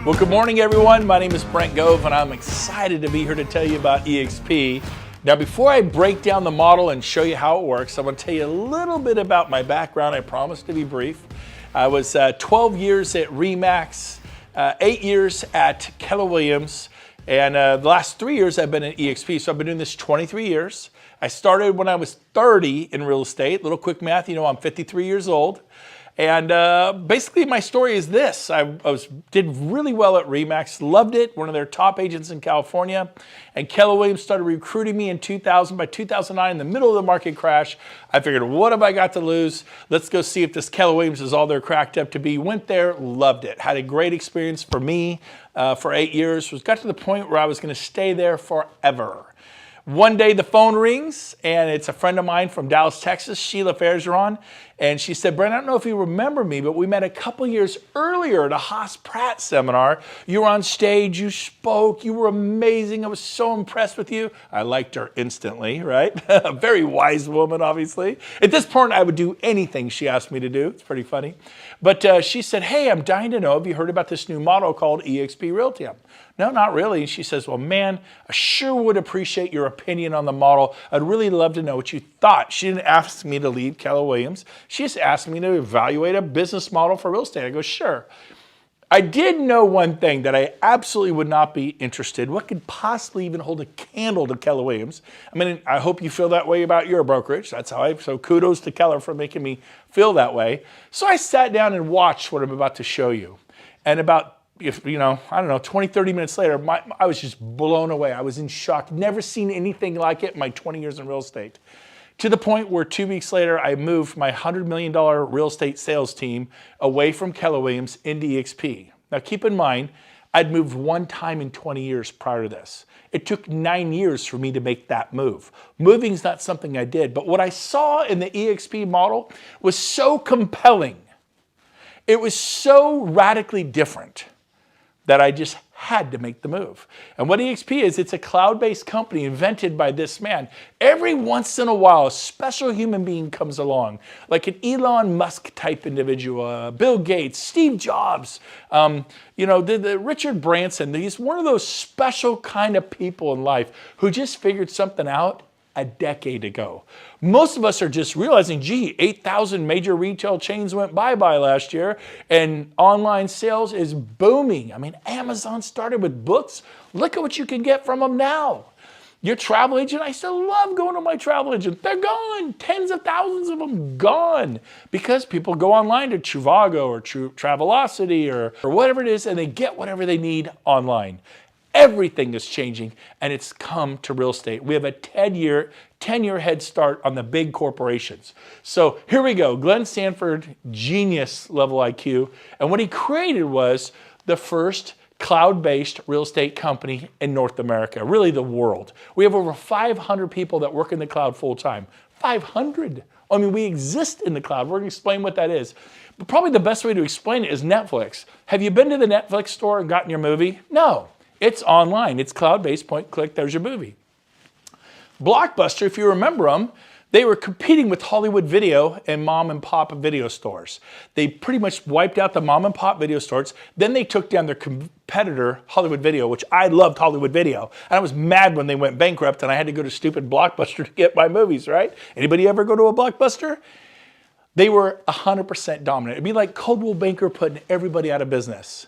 Well, good morning, everyone. My name is Brent Gove, and I'm excited to be here to tell you about eXp. Now, before I break down the model and show you how it works, I'm going to tell you a little bit about my background. I promise to be brief. I was 12 years at RE/MAX, 8 years at Keller Williams, and the last 3 years I've been at eXp, so I've been doing this 23 years. I started when I was 30 in real estate. Little quick math, you know, I'm 53 years old. And basically my story is this. I did really well at RE/MAX, loved it, one of their top agents in California. And Keller Williams started recruiting me in 2000. By 2009, in the middle of the market crash, I figured, what have I got to lose? Let's go see if this Keller Williams is all they're cracked up to be. Went there, loved it. Had a great experience for me for 8 years. Got to the point where I was going to stay there forever. One day the phone rings, and it's a friend of mine from Dallas, Texas, Sheila Fairgeron, and she said, Brent, I don't know if you remember me, but we met a couple years earlier at a Haas Pratt seminar. You were on stage, you spoke, you were amazing. I was so impressed with you. I liked her instantly, right? A very wise woman, obviously. At this point, I would do anything she asked me to do. It's pretty funny. But she said, hey, I'm dying to know, have you heard about this new model called eXp Realty? No, not really. She says, well, man, I sure would appreciate your opinion on the model. I'd really love to know what you thought. She didn't ask me to leave Keller Williams. She just asked me to evaluate a business model for real estate. I go, sure. I did know one thing, that I absolutely would not be interested. What could possibly even hold a candle to Keller Williams? I mean, I hope you feel that way about your brokerage. That's how so kudos to Keller for making me feel that way. So I sat down and watched what I'm about to show you. And about, you know, I don't know, 20, 30 minutes later, I was just blown away. I was in shock. Never seen anything like it in my 20 years in real estate. To the point where 2 weeks later, I moved my $100 million real estate sales team away from Keller Williams into eXp. Now keep in mind, I'd moved one time in 20 years prior to this. It took 9 years for me to make that move. Moving's not something I did, but what I saw in the eXp model was so compelling. It was so radically different that I just had to make the move. And what eXp is, it's a cloud-based company invented by this man. Every once in a while, a special human being comes along, like an Elon Musk type individual, Bill Gates, Steve Jobs, you know, the Richard Branson. He's one of those special kind of people in life who just figured something out a decade ago. Most of us are just realizing, gee, 8,000 major retail chains went bye-bye last year, and online sales is booming. I mean, Amazon started with books. Look at what you can get from them now. Your travel agent, I still love going to my travel agent. They're gone. Tens of thousands of them gone, because people go online to Trivago or Travelocity or whatever it is, and they get whatever they need online. Everything is changing, and it's come to real estate. We have a 10-year head start on the big corporations. So here we go. Glenn Sanford, genius level IQ. And what he created was the first cloud-based real estate company in North America, really the world. We have over 500 people that work in the cloud full-time. 500. I mean, we exist in the cloud. We're going to explain what that is. But probably the best way to explain it is Netflix. Have you been to the Netflix store and gotten your movie? No. It's online. It's cloud-based, point, click, there's your movie. Blockbuster, if you remember them, they were competing with Hollywood Video and mom and pop video stores. They pretty much wiped out the mom and pop video stores. Then they took down their competitor, Hollywood Video, which I loved Hollywood Video. And I was mad when they went bankrupt and I had to go to stupid Blockbuster to get my movies, right? Anybody ever go to a Blockbuster? They were 100% dominant. It'd be like Coldwell Banker putting everybody out of business.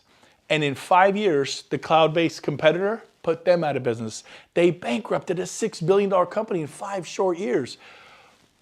And in 5 years, the cloud-based competitor put them out of business. They bankrupted a $6 billion company in 5 short years.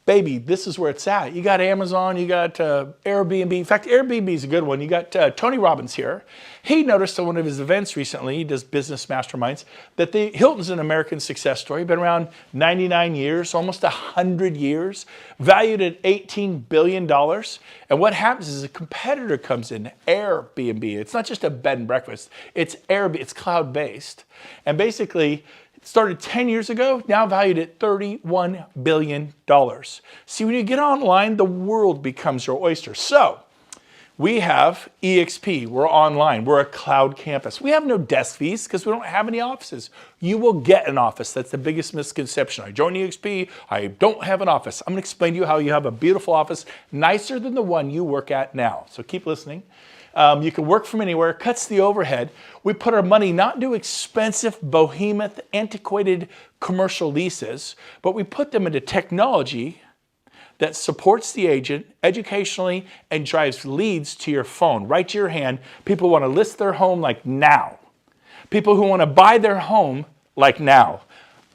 Baby, this is where it's at. You got Amazon, you got Airbnb. In fact, Airbnb is a good one. You got Tony Robbins here. He noticed at one of his events recently, he does business masterminds, that the Hilton's an American success story. Been around 99 years, almost 100 years, valued at $18 billion. And what happens is a competitor comes in, Airbnb. It's not just a bed and breakfast. It's Airbnb. It's cloud-based. And basically, started 10 years ago, now valued at $31 billion. See, when you get online, the world becomes your oyster. So we have eXp, we're online, we're a cloud campus. We have no desk fees because we don't have any offices. You will get an office. That's the biggest misconception. I joined eXp, I don't have an office. I'm gonna explain to you how you have a beautiful office, nicer than the one you work at now. So keep listening. You can work from anywhere, cuts the overhead. We put our money not into expensive, behemoth, antiquated commercial leases, but we put them into technology that supports the agent educationally and drives leads to your phone, right to your hand. People want to list their home like now. People who want to buy their home like now.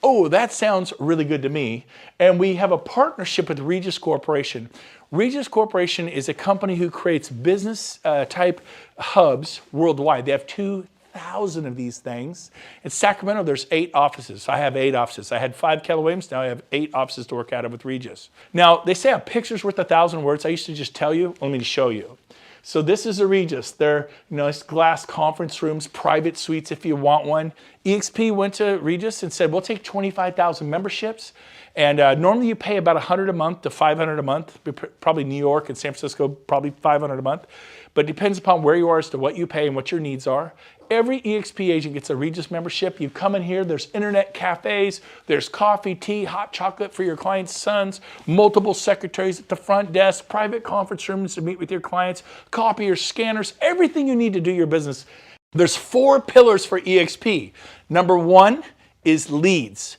Oh, that sounds really good to me. And we have a partnership with Regus Corporation. Regus Corporation is a company who creates business type hubs worldwide. They have 2,000 of these things. In Sacramento, there's 8 offices. I have 8 offices. I had 5 Keller Williams. Now I have 8 offices to work out of with Regus. Now, they say a picture's worth 1,000 words. I used to just tell you. Let me show you. So this is a Regus. They're nice glass conference rooms, private suites if you want one. eXp went to Regus and said, we'll take 25,000 memberships. And normally you pay about $100 a month to $500 a month. Probably New York and San Francisco, probably $500 a month. But it depends upon where you are as to what you pay and what your needs are. Every eXp agent gets a Regus membership. You come in here, there's internet cafes, there's coffee, tea, hot chocolate for your clients' sons, multiple secretaries at the front desk, private conference rooms to meet with your clients, copiers, scanners, everything you need to do your business. There's 4 pillars for eXp. Number 1 is leads.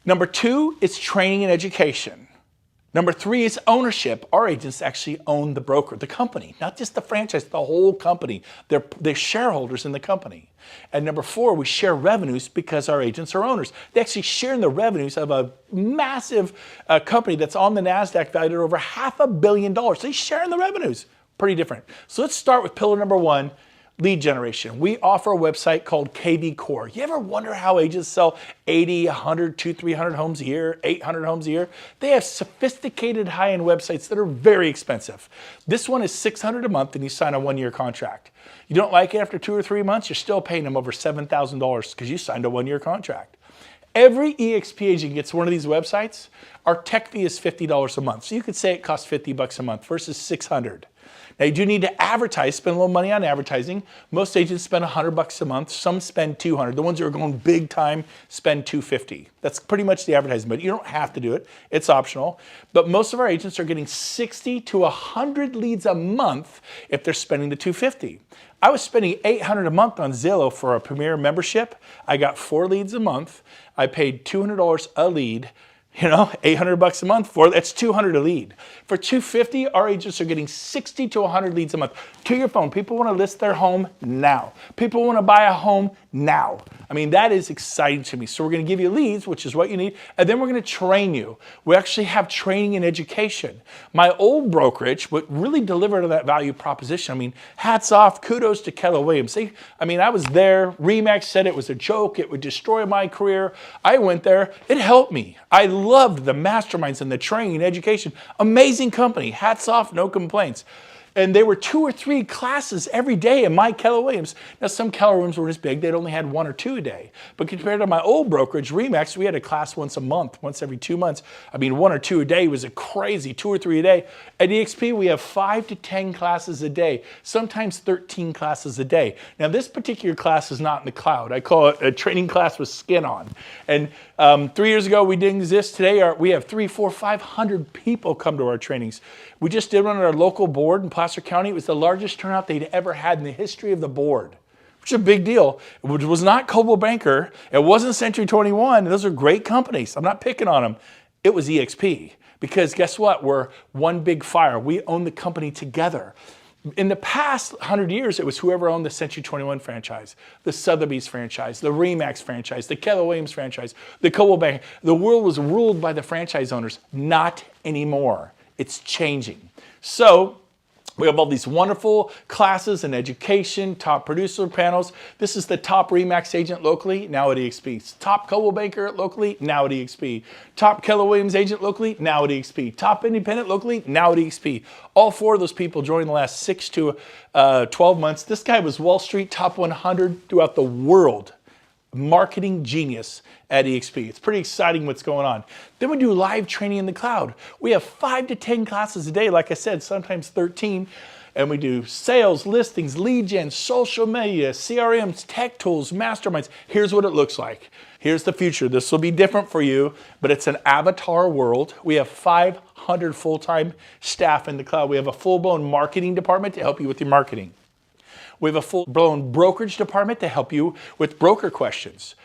Number 2 is training and education. Number 3 is ownership. Our agents actually own the broker, the company, not just the franchise, the whole company. They're shareholders in the company. And number 4, we share revenues because our agents are owners. They actually share in the revenues of a massive company that's on the NASDAQ valued at over $500 million. They share in the revenues. Pretty different. So let's start with pillar number 1. Lead generation. We offer a website called KV Core. You ever wonder how agents sell 80, 100, 200, 300 homes a year, 800 homes a year? They have sophisticated high-end websites that are very expensive. This one is $600 a month and you sign a 1-year contract. You don't like it after 2 or 3 months, you're still paying them over $7,000 because you signed a 1-year contract. Every eXp agent gets one of these websites. Our tech fee is $50 a month. So you could say it costs $50 a month versus $600. Now you do need to advertise, spend a little money on advertising. Most agents spend $100 a month. Some spend $200. The ones who are going big time spend $250. That's pretty much the advertising, but you don't have to do it. It's optional. But most of our agents are getting 60 to 100 leads a month if they're spending the $250. I was spending $800 a month on Zillow for a Premier membership. I got 4 leads a month. I paid $200 a lead. You know, $800 a month for that's $200 a lead. For $250, our agents are getting 60 to 100 leads a month to your phone. People want to list their home now. People want to buy a home now. I mean, that is exciting to me. So we're going to give you leads, which is what you need, and then we're going to train you. We actually have training and education. My old brokerage would really deliver to that value proposition. I mean, hats off, kudos to Keller Williams. I mean, I was there. RE/MAX said it was a joke. It would destroy my career. I went there. It helped me. I loved the masterminds and the training and education. Amazing company. Hats off, no complaints. And there were 2 or 3 classes every day in my Keller Williams. Now, some Keller Williams were as big, they'd only had 1 or 2 a day. But compared to my old brokerage, RE/MAX, we had a class once a month, once every 2 months. I mean, 1 or 2 a day was a crazy, 2 or 3 a day. At eXp, we have 5 to 10 classes a day, sometimes 13 classes a day. Now, this particular class is not in the cloud. I call it a training class with skin on. And 3 years ago, we didn't exist. Today, we have 300, 400, 500 people come to our trainings. We just did one at our local board in Placer County. It was the largest turnout they'd ever had in the history of the board, which is a big deal. It was not Coldwell Banker. It wasn't Century 21. Those are great companies. I'm not picking on them. It was eXp because guess what? We're one big fire. We own the company together. In the past 100 years, it was whoever owned the Century 21 franchise, the Sotheby's franchise, the RE/MAX franchise, the Keller Williams franchise, the Coldwell Banker. The world was ruled by the franchise owners. Not anymore. It's changing. So we have all these wonderful classes and education, top producer panels. This is the top RE/MAX agent locally, now at eXp. Top Coldwell Banker locally, now at eXp. Top Keller Williams agent locally, now at eXp. Top independent locally, now at eXp. All 4 of those people joined the last 6 to 12 months. This guy was Wall Street top 100 throughout the world. Marketing genius at eXp. It's pretty exciting what's going on. Then we do live training in the cloud. We have 5 to 10 classes a day, like I said, sometimes 13. And we do sales, listings, lead gen, social media, CRMs, tech tools, masterminds. Here's what it looks like. Here's the future. This will be different for you, but it's an avatar world. We have 500 full-time staff in the cloud. We have a full-blown marketing department to help you with your marketing. We have a full-blown brokerage department to help you with broker questions.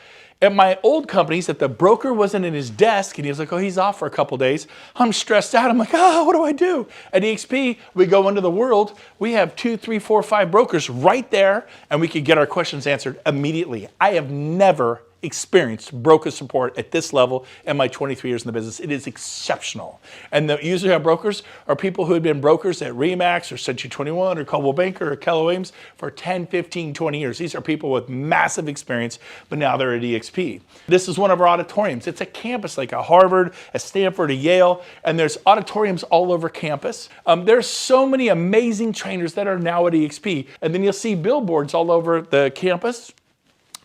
At my old companies, if the broker wasn't in his desk and he was like, oh, he's off for a couple days, I'm stressed out. I'm like, oh, what do I do? At eXp, we go into the world. We have 2, 3, 4, 5 brokers right there, and we can get our questions answered immediately. I have never experienced broker support at this level in my 23 years in the business. It is exceptional. And the usually our brokers are people who have been brokers at Remax or Century 21 or Coldwell Banker or Keller Williams for 10, 15, 20 years. These are people with massive experience, but now they're at eXp. This is one of our auditoriums. It's a campus like a Harvard, a Stanford, a Yale, and there's auditoriums all over campus. There's so many amazing trainers that are now at eXp. And then you'll see billboards all over the campus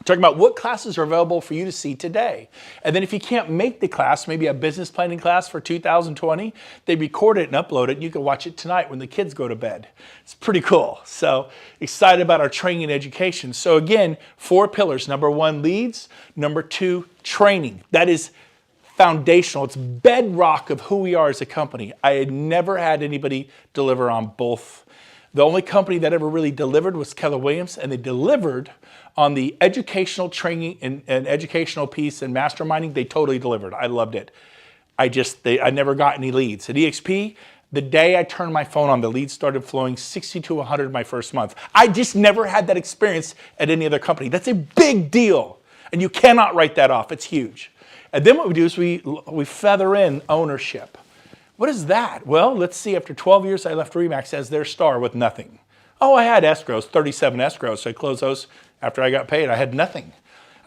talking about what classes are available for you to see today. And then if you can't make the class, maybe a business planning class for 2020, they record it and upload it, and you can watch it tonight when the kids go to bed. It's pretty cool. So excited about our training and education. So again, 4 pillars. Number 1, leads. Number 2, training. That is foundational. It's bedrock of who we are as a company. I had never had anybody deliver on both. The only company that ever really delivered was Keller Williams, and they delivered on the educational training and educational piece and masterminding. They totally delivered. I loved it. I never got any leads. At eXp, the day I turned my phone on, the leads started flowing 60 to 100 my first month. I just never had that experience at any other company. That's a big deal, and you cannot write that off. It's huge. And then what we do is we feather in ownership. What is that? Well, let's see. After 12 years, I left Remax as their star with nothing. Oh, I had escrows, 37 escrows. So I closed those after I got paid. I had nothing.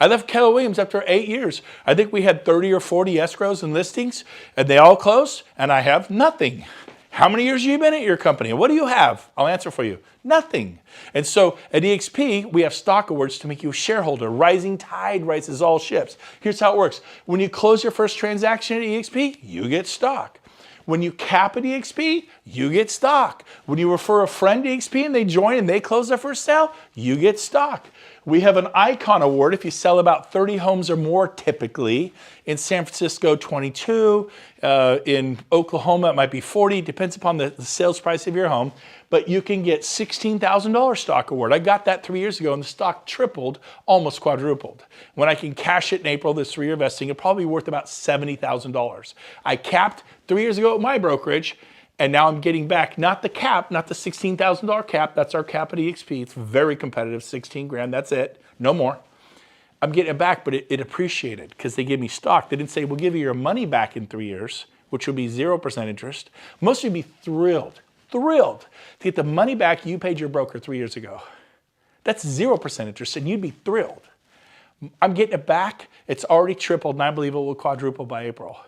I left Keller Williams after 8 years. I think we had 30 or 40 escrows and listings, and they all closed, and I have nothing. How many years have you been at your company? What do you have? I'll answer for you. Nothing. And so at eXp, we have stock awards to make you a shareholder. Rising tide rises all ships. Here's how it works. When you close your first transaction at eXp, you get stock. When you cap at eXp, you get stock. When you refer a friend to eXp and they join and they close their first sale, you get stock. We have an Icon Award if you sell about 30 homes or more typically. In San Francisco, 22. In Oklahoma, it might be 40. Depends upon the sales price of your home. But you can get $16,000 stock award. I got that 3 years ago and the stock tripled, almost quadrupled. When I can cash it in April, this 3-year vesting, it'll probably be worth about $70,000. I capped 3 years ago at my brokerage, and now I'm getting back, not the cap, not the $16,000 cap. That's our cap at eXp. It's very competitive, 16 grand, that's it, no more. I'm getting it back, but it appreciated because they gave me stock. They didn't say, we'll give you your money back in 3 years, which will be 0% interest. Most of you would be thrilled to get the money back you paid your broker 3 years ago. That's 0% interest, and you'd be thrilled. I'm getting it back. It's already tripled, and I believe it will quadruple by April.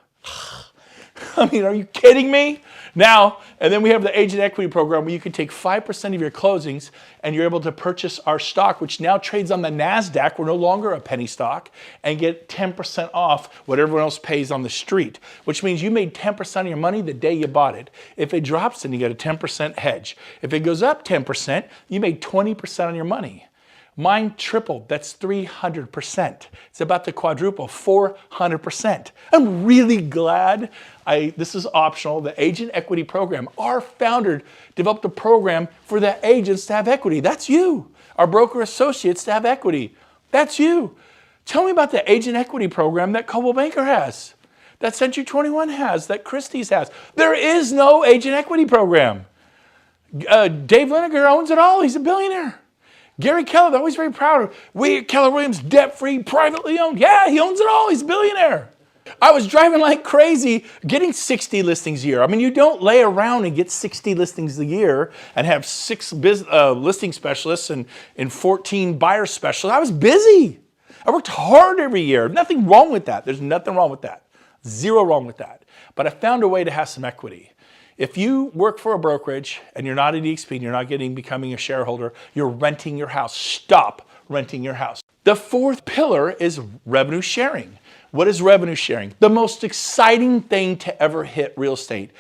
I mean, are you kidding me? Now, and then we have the agent equity program where you can take 5% of your closings and you're able to purchase our stock, which now trades on the NASDAQ. We're no longer a penny stock, and get 10% off what everyone else pays on the street, which means you made 10% of your money the day you bought it. If it drops, then you get a 10% hedge. If it goes up 10%, you made 20% on your money. Mine tripled. That's 300%. It's about to quadruple, 400%. I'm really glad this is optional. The Agent Equity Program. Our founder developed a program for the agents to have equity. That's you. Our broker associates to have equity. That's you. Tell me about the Agent Equity Program that Coldwell Banker has, that Century 21 has, that Christie's has. There is no Agent Equity Program. Dave Lineker owns it all. He's a billionaire. Gary Keller, they're always very proud of. We at Keller Williams, debt-free, privately owned. Yeah, he owns it all. He's a billionaire. I was driving like crazy, getting 60 listings a year. I mean, you don't lay around and get 60 listings a year and have 6 listing specialists and 14 buyer specialists. I was busy. I worked hard every year. Nothing wrong with that. There's nothing wrong with that. Zero wrong with that. But I found a way to have some equity. If you work for a brokerage and you're not at eXp and you're not becoming a shareholder, you're renting your house. Stop renting your house. The 4th pillar is revenue sharing. What is revenue sharing? The most exciting thing to ever hit real estate.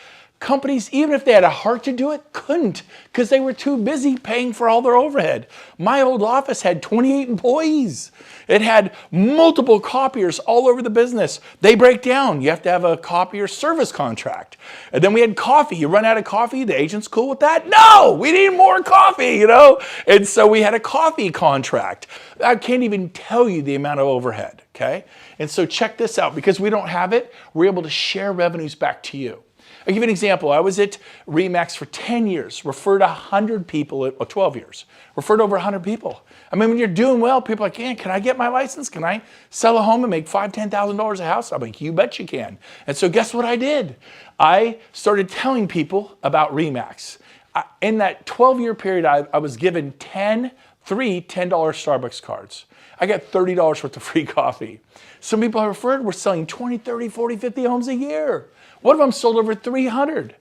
Companies, even if they had a heart to do it, couldn't because they were too busy paying for all their overhead. My old office had 28 employees. It had multiple copiers all over the business. They break down. You have to have a copier service contract. And then we had coffee. You run out of coffee, the agent's cool with that? No, we need more coffee, you know? And so we had a coffee contract. I can't even tell you the amount of overhead, okay? And so check this out. Because we don't have it, we're able to share revenues back to you. I'll give you an example. I was at RE/MAX for 10 years, referred 100 people, 12 years, referred over 100 people. I mean, when you're doing well, people are like, yeah, can I get my license? Can I sell a home and make $5,000, $10,000 a house? I'm like, you bet you can. And so guess what I did? I started telling people about RE/MAX. In that 12-year period, I was given three $10 Starbucks cards. I got $30 worth of free coffee. Some people I referred were selling 20, 30, 40, 50 homes a year. One of them sold over 300.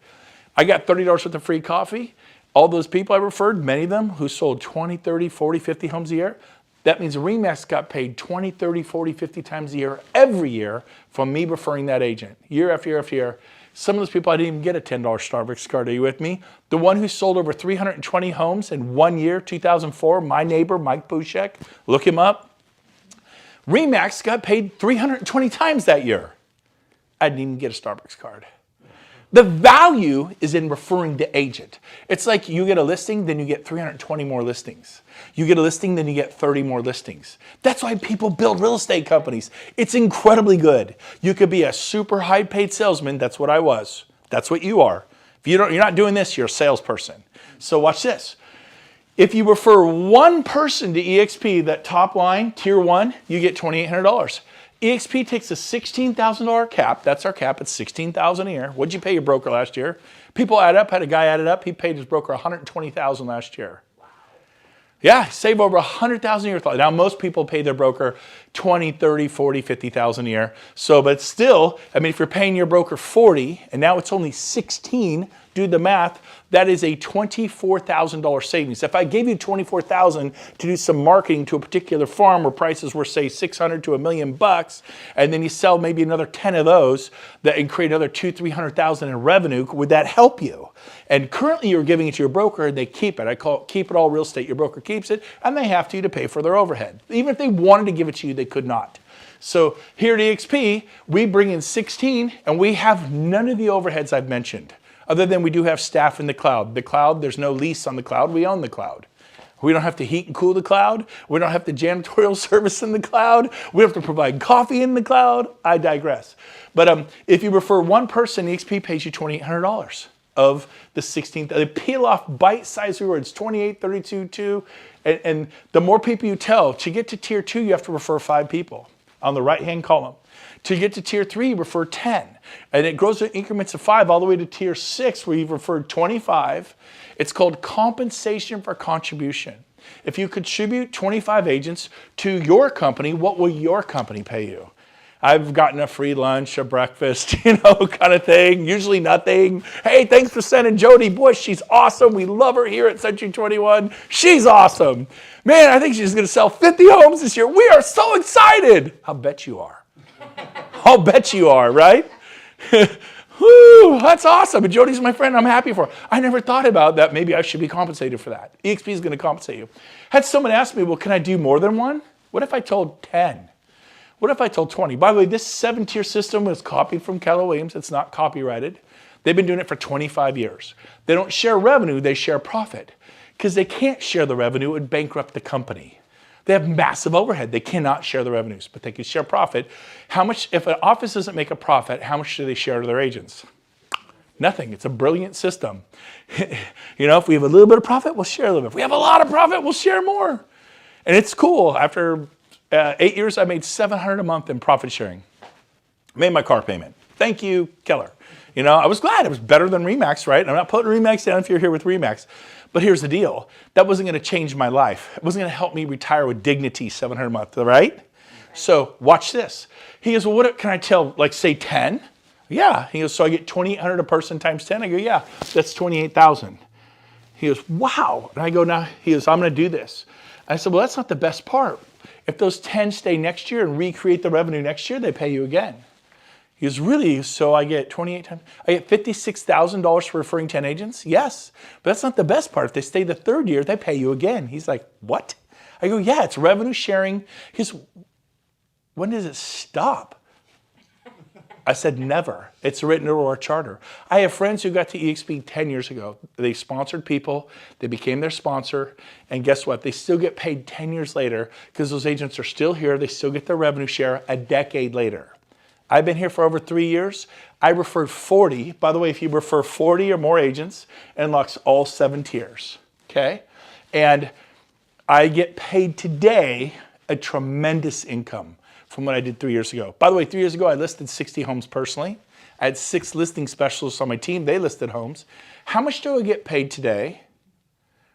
I got $30 worth of free coffee. All those people I referred, many of them who sold 20, 30, 40, 50 homes a year, that means RE/MAX got paid 20, 30, 40, 50 times a year, every year, from me referring that agent, year after year after year. Some of those people, I didn't even get a $10 Starbucks card. Are you with me? The one who sold over 320 homes in 1 year, 2004, my neighbor, Mike Pushek, look him up. RE/MAX got paid 320 times that year. I didn't even get a Starbucks card. The value is in referring the agent. It's like you get a listing, then you get 320 more listings. You get a listing, then you get 30 more listings. That's why people build real estate companies. It's incredibly good. You could be a super high paid salesman. That's what I was. That's what you are. If you're not doing this, you're a salesperson. So watch this. If you refer one person to eXp, that top line, tier 1, you get $2,800. eXp takes a $16,000 cap. That's our cap. It's $16,000 a year. What'd you pay your broker last year? People add up. Had a guy added up. He paid his broker $120,000 last year. Yeah, save over $100,000 a year. Now, most people pay their broker $20,000, $30,000, $40,000, $50,000 a year. So, but still, I mean, if you're paying your broker $40,000 and now it's only $16,000, do the math, that is a $24,000 savings. If I gave you $24,000 to do some marketing to a particular farm where prices were, say, $600,000 to $1 million, and then you sell maybe another 10 of those and create another $200,000, $300,000 in revenue, would that help you? And currently you're giving it to your broker and they keep it. I call it keep it all real estate. Your broker keeps it and they have to pay for their overhead. Even if they wanted to give it to you, they could not. So here at eXp, we bring in 16 and we have none of the overheads I've mentioned. Other than we do have staff in the cloud. The cloud, there's no lease on the cloud. We own the cloud. We don't have to heat and cool the cloud. We don't have to janitorial service in the cloud. We have to provide coffee in the cloud. I digress. But if you refer one person, eXp pays you $2,800 of the 16th. They peel off bite-sized rewards, 28, 32, 2. And the more people you tell, to get to tier 2, you have to refer 5 people on the right-hand column. To get to tier 3, refer 10. And it grows in increments of 5 all the way to tier 6 where you've referred 25. It's called compensation for contribution. If you contribute 25 agents to your company, what will your company pay you? I've gotten a free lunch, a breakfast, kind of thing. Usually nothing. Hey, thanks for sending Jody Bush. She's awesome. We love her here at Century 21. She's awesome. Man, I think she's going to sell 50 homes this year. We are so excited. I'll bet you are. I'll bet you are, right? Woo, that's awesome. And Jody's my friend. I'm happy for her. I never thought about that. Maybe I should be compensated for that. eXp is going to compensate you. Had someone ask me, well, can I do more than one? What if I told 10? What if I told 20? By the way, this 7-tier system was copied from Keller Williams. It's not copyrighted. They've been doing it for 25 years. They don't share revenue, they share profit. Because they can't share the revenue, it would bankrupt the company. They have massive overhead. They cannot share the revenues, but they can share profit. How much, if an office doesn't make a profit, how much do they share to their agents? Nothing. It's a brilliant system. If we have a little bit of profit, we'll share a little bit. If we have a lot of profit, we'll share more. And it's cool. After 8 years, I made $700 a month in profit sharing. Made my car payment. Thank you, Keller. I was glad. It was better than RE/MAX, right? I'm not putting RE/MAX down if you're here with RE/MAX. But here's the deal. That wasn't going to change my life. It wasn't going to help me retire with dignity, $700 a month, right? So watch this. He goes, well, what can I tell, like say 10? Yeah. He goes, so I get $2,800 a person times 10? I go, yeah, that's $28,000. He goes, wow. And I go, now, he goes, I'm going to do this. I said, well, that's not the best part. If those 10 stay next year and recreate the revenue next year, they pay you again. He goes, really? So I get 28 times, I get $56,000 for referring 10 agents? Yes, but that's not the best part. If they stay the third year, they pay you again. He's like, what? I go, yeah, it's revenue sharing. He goes, when does it stop? I said, never. It's written into our charter. I have friends who got to eXp 10 years ago. They sponsored people. They became their sponsor. And guess what? They still get paid 10 years later because those agents are still here. They still get their revenue share a decade later. I've been here for over 3 years. I referred 40. By the way, if you refer 40 or more agents, it unlocks all 7 tiers, okay? And I get paid today a tremendous income from what I did 3 years ago. By the way, 3 years ago, I listed 60 homes personally. I had 6 listing specialists on my team. They listed homes. How much do I get paid today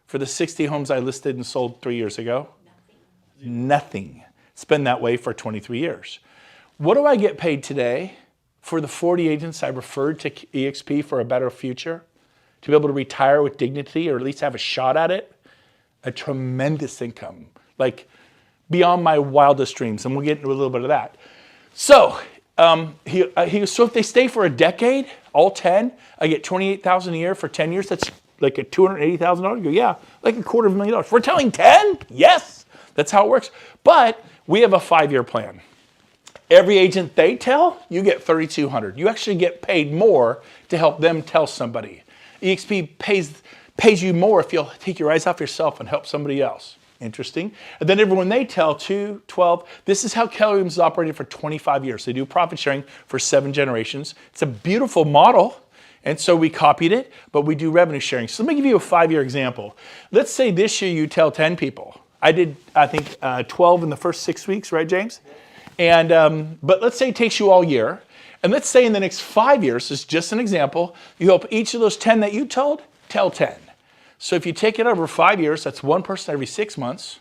for the 60 homes I listed and sold 3 years ago? Nothing. It's been that way for 23 years. What do I get paid today for the 40 agents I referred to eXp for a better future? To be able to retire with dignity or at least have a shot at it? A tremendous income. Like, beyond my wildest dreams, and we'll get into a little bit of that. So, so if they stay for a decade, all 10, I get $28,000 a year for 10 years. That's like a $280,000. You go, yeah, like $250,000. We're telling 10? Yes, that's how it works. But we have a 5-year plan. Every agent they tell, you get $3,200. You actually get paid more to help them tell somebody. eXp pays you more if you'll take your eyes off yourself and help somebody else. Interesting. And then everyone they tell, 2, 12, this is how Keller Williams has operated for 25 years. They do profit sharing for 7 generations. It's a beautiful model. And so we copied it, but we do revenue sharing. So let me give you a 5-year example. Let's say this year you tell 10 people. I did, I think, 12 in the first 6 weeks, right, James? And but let's say it takes you all year. And let's say in the next 5 years, this is just an example, you help each of those 10 that you told, tell 10. So if you take it over 5 years, that's 1 person every 6 months,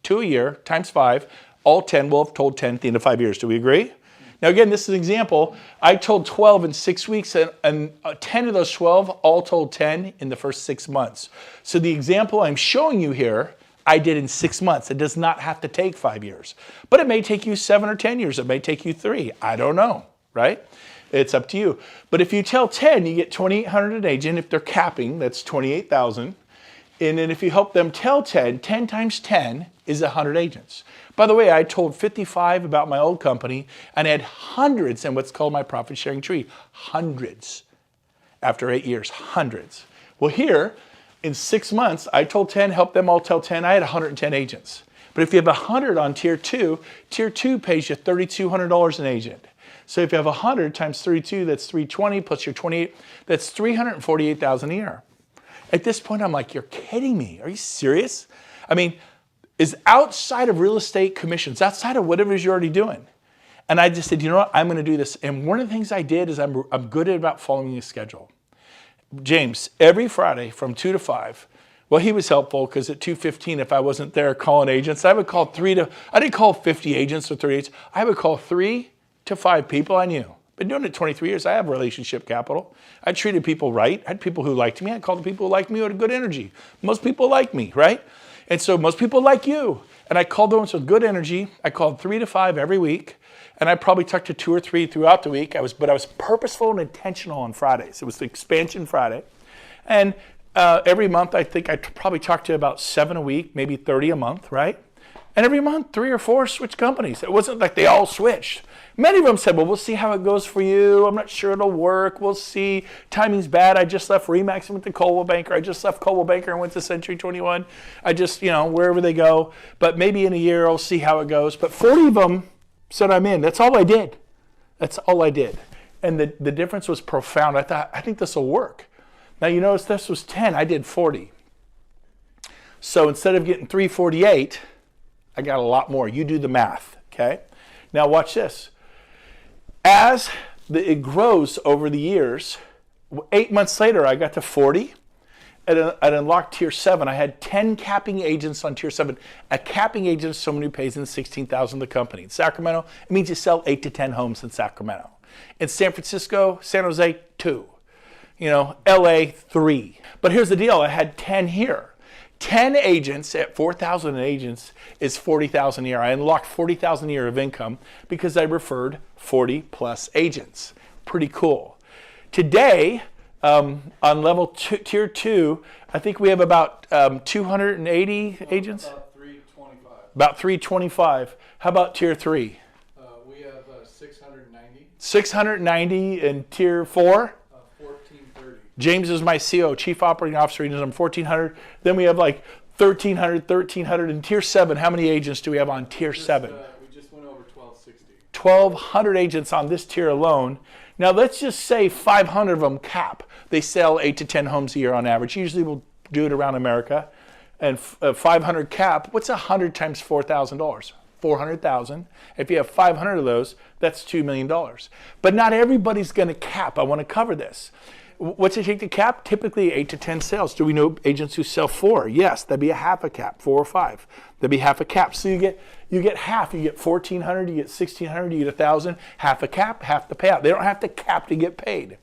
2 a year, times 5, all 10 will have told 10 at the end of 5 years. Do we agree? Now again, this is an example. I told 12 in 6 weeks, and 10 of those 12 all told 10 in the first 6 months. So the example I'm showing you here, I did in 6 months. It does not have to take 5 years. But it may take you 7 or 10 years. It may take you 3. I don't know, right? It's up to you. But if you tell 10, you get $2,800 an agent. If they're capping, that's $28,000. And then if you help them tell 10, 10 times 10 is 100 agents. By the way, I told 55 about my old company and I had hundreds in what's called my profit sharing tree. Hundreds. After 8 years, hundreds. Well, here, in 6 months, I told 10, helped them all tell 10. I had 110 agents. But if you have 100 on tier 2 pays you $3,200 an agent. So if you have 100 times 32, that's 320 plus your 28, that's $348,000 a year. At this point, I'm like, you're kidding me. Are you serious? I mean, is outside of real estate commissions, outside of whatever it is you're already doing. And I just said, you know what, I'm going to do this. And one of the things I did is I'm good at about following a schedule. James, every Friday from 2 to 5, well, he was helpful because at 2:15, if I wasn't there calling agents, I would call I didn't call 50 agents or 30 agents. I would call 3 to 5 people I knew. Been doing it 23 years. I have relationship capital. I treated people right. I had people who liked me. I called the people who liked me who had good energy. Most people like me, right? And so most people like you. And I called those with good energy. I called 3 to 5 every week. And I probably talked to 2 or 3 throughout the week. But I was purposeful and intentional on Fridays. It was the expansion Friday. And every month, I think I probably talked to about 7 a week, maybe 30 a month, right? And every month, 3 or 4 switched companies. It wasn't like they all switched. Many of them said, well, we'll see how it goes for you. I'm not sure it'll work. We'll see. Timing's bad. I just left Remax and went to Coldwell Banker. I just left Coldwell Banker and went to Century 21. I just, wherever they go. But maybe in a year, I'll see how it goes. But 40 of them said I'm in. That's all I did. That's all I did. And the difference was profound. I thought, I think this will work. Now, you notice this was 10. I did 40. So instead of getting 348, I got a lot more. You do the math, okay? Now watch this. As it grows over the years, 8 months later, I got to 40. At unlocked tier 7, I had 10 capping agents on tier 7. A capping agent is someone who pays in $16,000 to the company. In Sacramento, it means you sell 8 to 10 homes in Sacramento. In San Francisco, San Jose, 2. LA, 3. But here's the deal. I had 10 here. 10 agents at 4,000 agents is 40,000 a year. I unlocked 40,000 a year of income because I referred 40 plus agents. Pretty cool. Today, on level tier 2, I think we have about 280 agents? About 325. About 325. How about tier 3? We have 690. 690 in tier 4? 1430. James is my CO, Chief Operating Officer. He does them 1,400. Then we have like 1,300 in tier 7. How many agents do we have on tier 7? We just went over 1260. 1,200 agents on this tier alone. Now let's just say 500 of them cap. They sell 8 to 10 homes a year on average. Usually we'll do it around America. And 500 cap, what's 100 times $4,000? 400,000. If you have 500 of those, that's $2 million. But not everybody's going to cap. I want to cover this. What's it take to cap? Typically 8 to 10 sales. Do we know agents who sell 4? Yes, that'd be a half a cap, 4 or 5. That'd be half a cap. So you get half. You get 1,400, you get 1,600, you get 1,000. Half a cap, half the payout. They don't have to cap to get paid.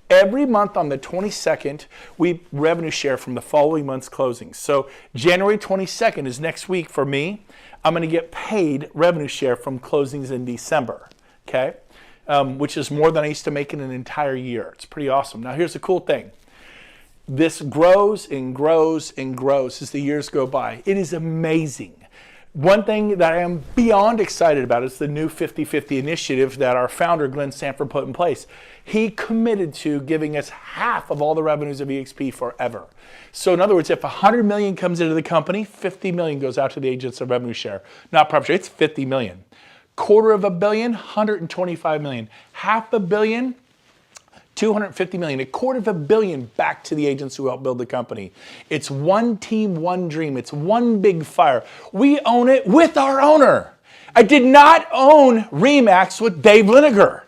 Every month on the 22nd, we revenue share from the following month's closings. So January 22nd is next week for me. I'm going to get paid revenue share from closings in December, okay? Which is more than I used to make in an entire year. It's pretty awesome. Now here's the cool thing. This grows and grows and grows as the years go by. It is amazing. One thing that I am beyond excited about is the new 50-50 initiative that our founder, Glenn Sanford, put in place. He committed to giving us half of all the revenues of eXp forever. So in other words, if 100 million comes into the company, 50 million goes out to the agents of revenue share. Not profit share, it's 50 million. $250 million, 125 million. $500 million, 250 million. $250 million back to the agents who helped build the company. It's one team, one dream. It's one big fire. We own it with our owner. I did not own RE/MAX with Dave Liniger.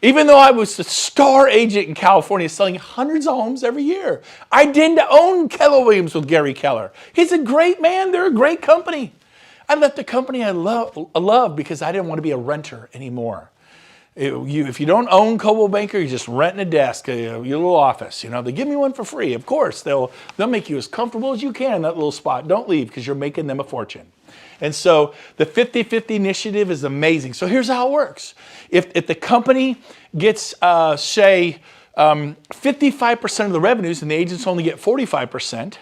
Even though I was the star agent in California selling hundreds of homes every year. I didn't own Keller Williams with Gary Keller. He's a great man. They're a great company. I left the company I love because I didn't want to be a renter anymore. If you don't own Coldwell Banker, you're just renting a desk, your little office. You know, they give me one for free. Of course, they'll make you as comfortable as you can in that little spot. Don't leave because you're making them a fortune. And so the 50-50 initiative is amazing. So here's how it works. If the company gets, say, 55% of the revenues and the agents only get 45%,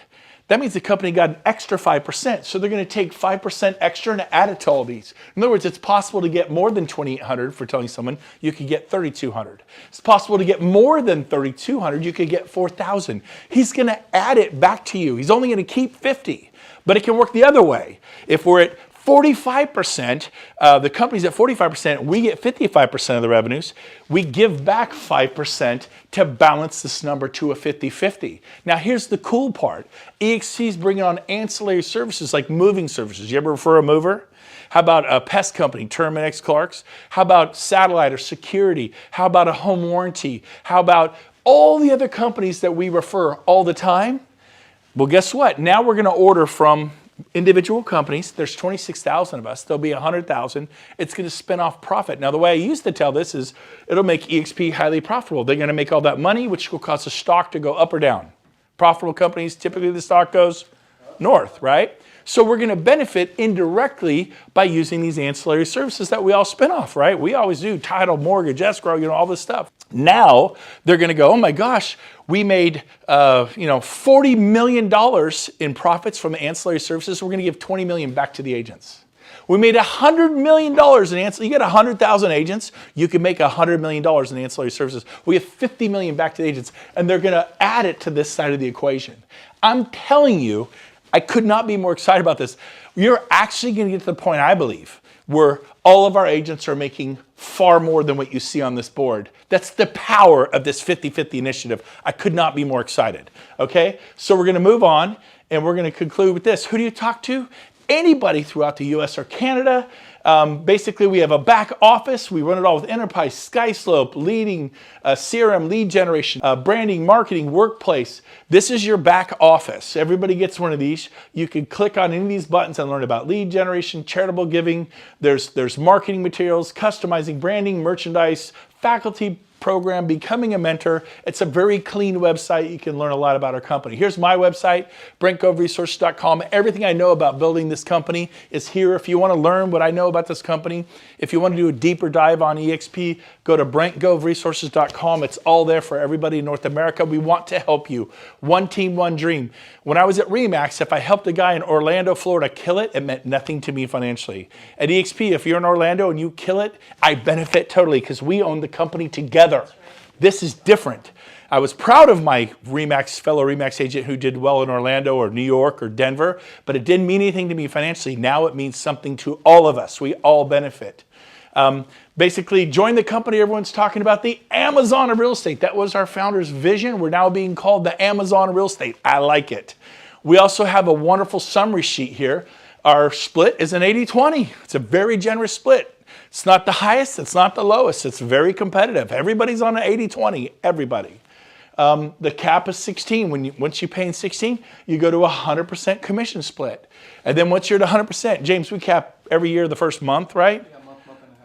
that means the company got an extra 5%. So they're going to take 5% extra and add it to all these. In other words, it's possible to get more than 2,800 for telling someone you could get 3,200. It's possible to get more than 3,200. You could get 4,000. He's going to add it back to you. He's only going to keep 50. But it can work the other way. If we're at 45%, the company's at 45%, we get 55% of the revenues, we give back 5% to balance this number to a 50-50. Now here's the cool part. eXp is bringing on ancillary services like moving services. You ever refer a mover? How about a pest company, Terminix Clark's? How about satellite or security? How about a home warranty? How about all the other companies that we refer all the time? Well, guess what? Now we're going to order from individual companies. There's 26,000 of us. There'll be 100,000. It's going to spin off profit. Now, the way I used to tell this is it'll make eXp highly profitable. They're going to make all that money, which will cause the stock to go up or down. Profitable companies, typically the stock goes north, right? So we're going to benefit indirectly by using these ancillary services that we all spin off, right? We always do title, mortgage, escrow, all this stuff. Now they're going to go, oh my gosh, we made $40 million in profits from ancillary services. We're going to give 20 million back to the agents. We made $100 million in ancillary. You get 100,000 agents, you can make $100 million in ancillary services. We have 50 million back to the agents, and they're going to add it to this side of the equation. I'm telling you, I could not be more excited about this. You're actually going to get to the point, I believe, where all of our agents are making far more than what you see on this board. That's the power of this 50-50 initiative. I could not be more excited. Okay, so we're going to move on, and we're going to conclude with this. Who do you talk to? Anybody throughout the US or Canada. Basically, we have a back office. We run it all with Enterprise, SkySlope, leading CRM, lead generation, branding, marketing, workplace. This is your back office. Everybody gets one of these. You can click on any of these buttons and learn about lead generation, charitable giving. There's marketing materials, customizing, branding, merchandise, faculty program, Becoming a Mentor. It's a very clean website. You can learn a lot about our company. Here's my website, brentgoveresources.com. Everything I know about building this company is here. If you want to learn what I know about this company, if you want to do a deeper dive on eXp, go to brentgoveresources.com. It's all there for everybody in North America. We want to help you. One team, one dream. When I was at RE/MAX, if I helped a guy in Orlando, Florida kill it, it meant nothing to me financially. At eXp, if you're in Orlando and you kill it, I benefit totally because we own the company together. This is different. I was proud of my fellow RE/MAX agent who did well in Orlando or New York or Denver, but it didn't mean anything to me financially. Now it means something to all of us. We all benefit. Basically, join the company everyone's talking about, the Amazon of real estate. That was our founder's vision. We're now being called the Amazon of real estate. I like it. We also have a wonderful summary sheet here. Our split is an 80-20. It's a very generous split. It's not the highest, it's not the lowest. It's very competitive. Everybody's on an 80-20, everybody. The cap is 16. Once you pay in 16, you go to a 100% commission split. And then once you're at 100%, James, we cap every year the first month, right?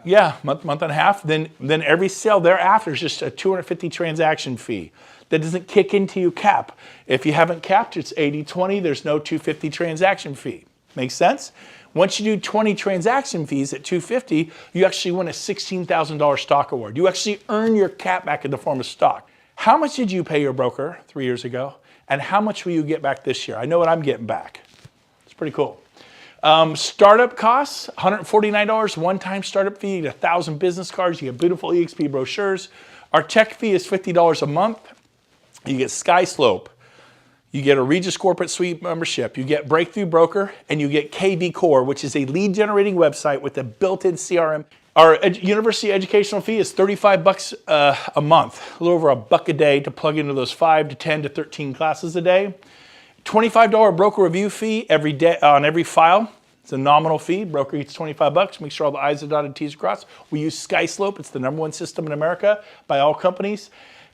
Yeah, month and a half. Then every sale thereafter is just a 250 transaction fee. That doesn't kick into your cap. If you haven't capped, it's 80-20. There's no 250 transaction fee. Make sense? Once you do 20 transaction fees at 250, you actually win a $16,000 stock award. You actually earn your cap back in the form of stock. How much did you pay your broker 3 years ago? And how much will you get back this year? I know what I'm getting back. It's pretty cool. Startup costs, $149, one-time startup fee. You get 1,000 business cards. You get beautiful eXp brochures. Our tech fee is $50 a month. You get SkySlope. You get a Regis Corporate Suite membership. You get Breakthrough Broker, and you get KV Core, which is a lead-generating website with a built-in CRM. Our university educational fee is $35 a month, a little over $1 a day to plug into those 5 to 10 to 13 classes a day. $25 broker review fee every day on every file. It's a nominal fee. Broker eats $25. Make sure all the I's are dotted, T's are crossed. We use SkySlope. It's the #1 system in America by all companies.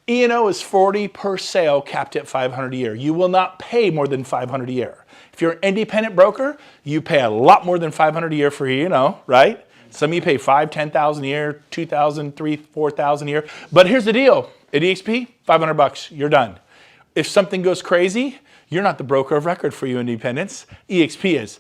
E&O is 40 per sale, capped at $500 a year. You will not pay more than $500 a year. If you're an independent broker, you pay a lot more than $500 a year for E&O, right? Some of you pay $5,000, $10,000 a year, $2,000, $3,000, $4,000 a year. But here's the deal. At eXp, $500, you're done. If something goes crazy, you're not the broker of record for you independents. eXp is.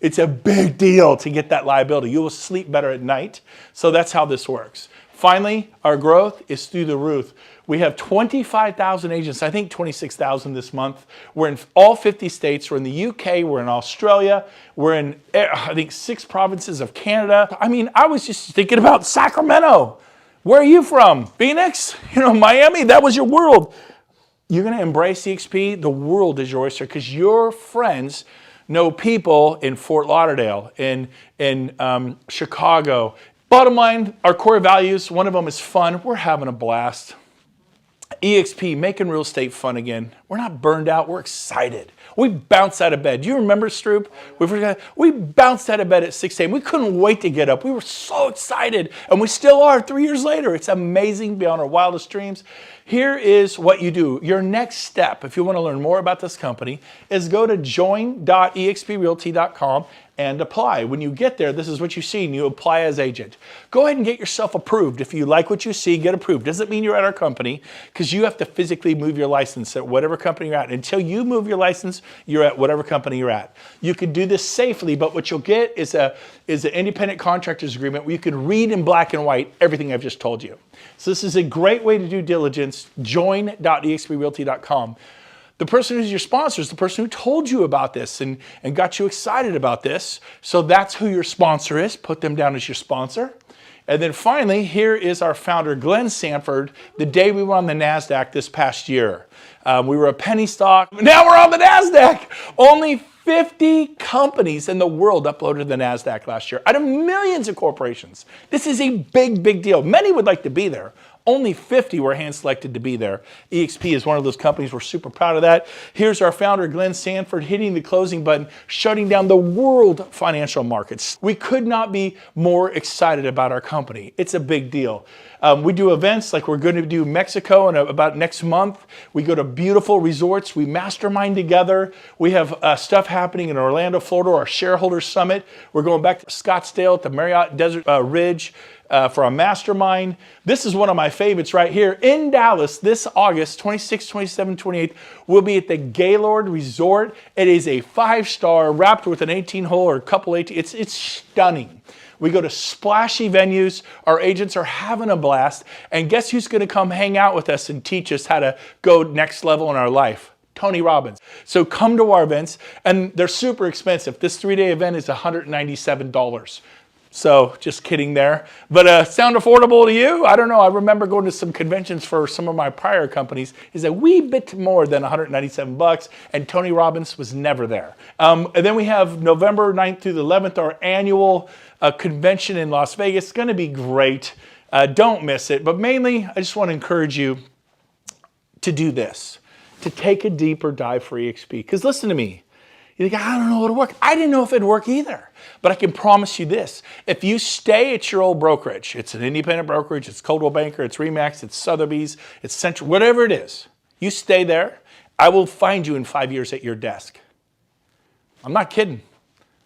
It's a big deal to get that liability. You will sleep better at night. So that's how this works. Finally, our growth is through the roof. We have 25,000 agents, I think 26,000 this month. We're in all 50 states. We're in the UK, we're in Australia, we're in, I think, 6 provinces of Canada. I mean, I was just thinking about Sacramento. Where are you from? Phoenix? Miami? That was your world. You're gonna embrace eXp, the world is your oyster because your friends know people in Fort Lauderdale, in Chicago. Bottom line, our core values, one of them is fun. We're having a blast. eXp, making real estate fun again. We're not burned out, we're excited. We bounced out of bed. Do you remember, Stroop? We bounced out of bed at 6 a.m. We couldn't wait to get up. We were so excited, and we still are 3 years later. It's amazing beyond our wildest dreams. Here is what you do. Your next step, if you want to learn more about this company, is go to join.exprealty.com and apply. When you get there, this is what you see, and you apply as agent. Go ahead and get yourself approved. If you like what you see, get approved. Doesn't mean you're at our company, because you have to physically move your license at whatever company you're at. Until you move your license, you're at whatever company you're at. You can do this safely, but what you'll get is an independent contractor's agreement where you can read in black and white everything I've just told you. So this is a great way to do diligence. Join.exprealty.com. The person who's your sponsor is the person who told you about this and got you excited about this. So that's who your sponsor is. Put them down as your sponsor. And then finally, here is our founder, Glenn Sanford, the day we were on the NASDAQ this past year. We were a penny stock. Now we're on the NASDAQ. Only 50 companies in the world uploaded to the NASDAQ last year out of millions of corporations. This is a big, big deal. Many would like to be there. Only 50 were hand-selected to be there. eXp is one of those companies. We're super proud of that. Here's our founder, Glenn Sanford, hitting the closing button, shutting down the world financial markets. We could not be more excited about our company. It's a big deal. We do events like we're going to do Mexico in about next month. We go to beautiful resorts. We mastermind together. We have stuff happening in Orlando, Florida, our shareholder summit. We're going back to Scottsdale at the Marriott Desert Ridge. for a mastermind. This is one of my favorites right here. In Dallas, this August 26, 27, 28, we'll be at the Gaylord Resort. It is a 5-star wrapped with an 18-hole or a couple 18. It's stunning. We go to splashy venues. Our agents are having a blast. And guess who's going to come hang out with us and teach us how to go next level in our life? Tony Robbins. So come to our events, and they're super expensive. This 3-day event is $197. So just kidding there. But sound affordable to you? I don't know. I remember going to some conventions for some of my prior companies. Is a wee bit more than $197, and Tony Robbins was never there. And then we have November 9th through the 11th, our annual convention in Las Vegas. It's going to be great. Don't miss it. But mainly, I just want to encourage you to do this, to take a deeper dive for eXp. Because listen to me. You think, I don't know how to work. I didn't know if it'd work either. But I can promise you this. If you stay at your old brokerage, it's an independent brokerage, it's Coldwell Banker, it's Remax, it's Sotheby's, it's Central, whatever it is, you stay there, I will find you in 5 years at your desk. I'm not kidding.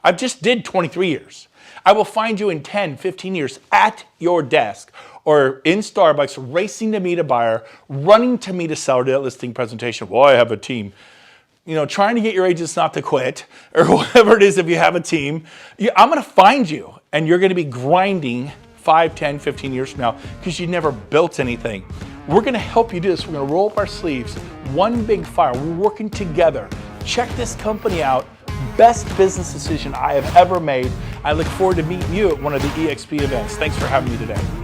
I just did 23 years. I will find you in 10, 15 years at your desk or in Starbucks racing to meet a buyer, running to meet a seller to that listing presentation. Well, I have a team. You know, trying to get your agents not to quit or whatever it is if you have a team. I'm going to find you and you're going to be grinding 5, 10, 15 years from now because you never built anything. We're going to help you do this. We're going to roll up our sleeves. One big fire. We're working together. Check this company out. Best business decision I have ever made. I look forward to meeting you at one of the eXp events. Thanks for having me today.